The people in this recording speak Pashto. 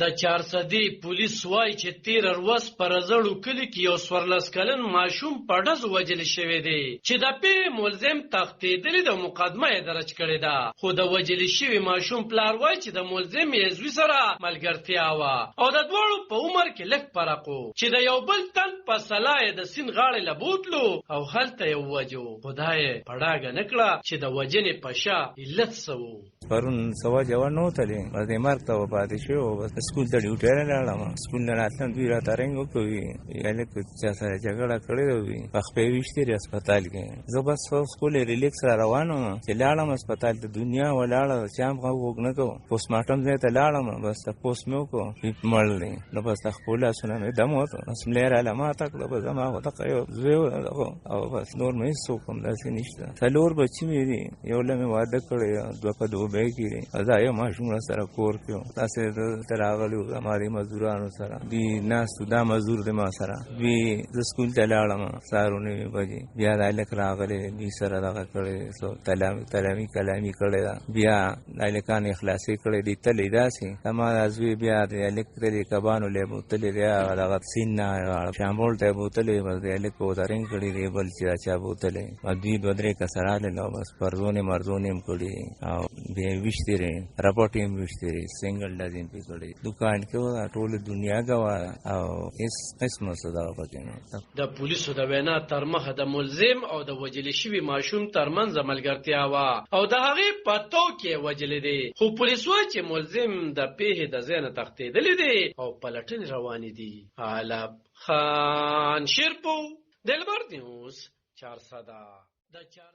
د چارسدي پولیس وایي چې 13 ورځ په رزړو کلي کې یو 14 کلن ماشوم په ډزو وژل شوی دی چې د پی ملزم تښتېدلی د مقدمه یې درج کړې ده خو د وژل شوي ماشوم پلار وایي چې د ملزم یې زوی سره ملګرتیا وه او د دواړو په عمر کې لږ فرق و چې د یو بل تن په سلا یې د سیند غاړې له بوتلو او هلته یې ووجو خدا یې په ډاګه نه کړه چې د وژنې په شا علت څه و پرون سوا جوړ نه وتلی بس د مرګ ته پاتې شو بس سکول ته ډیوټي لاړم سکول نه راتلم دوی راته رنګ وکړي یعنې چا سره جګړه کړې وي په خپې ویشتې هسپتال کې زه بس سکول ریلیکس را روان وم چې لاړم هسپتال ته دنیا ولاړه چې هم غوږ نه کوم پوسټ مارټم ځای ته لاړم بس پوسټ مې وکړو مړ دی نو بس خپل لاسونه مې دم وته بس مې لرله ما تک بس ما وته زه او بس نور مې څوک هم داسې نشته څلور بچي مې دي یو له مې واده کړی دوه په دوبۍ کې دا یو ماشوم سره کور کې تاسو ته راغلو زماري مزدورانو سره دی ناس دا مزدور دی ما سره دوی د سکول ته لاړم سارونه بجې بیا د الک راغلي دوی سره دغه کړی سو کلامي کړی بیا د الکان اخلاصي کړی دی تلې داسې اما ازوی بیا د الک تلې کبانو له بوتلې بیا دغه سینا شامبول ته بوتلې بس د الک په درنګ کړی دی بل چې چا بوتلې دوی بدرې کسراله نو بس پرزونه مرزونه کړی او بیا وشتري راپورټیم وشتري سنگل لازم پکړي دکان کې ټول دنیا غوا او اس قسمه صدا پکې د پولیسو د وینا تر مخه د ملزم او د وجل شوی ماشوم ترمنځ ملګرتیا وا او د هغه پتو کې وجل دي خو پولیس وايي چې ملزم د پیه د زینه تختیدل دي او پلټن روان دي علب خان شیرپو دلبر نیوز 400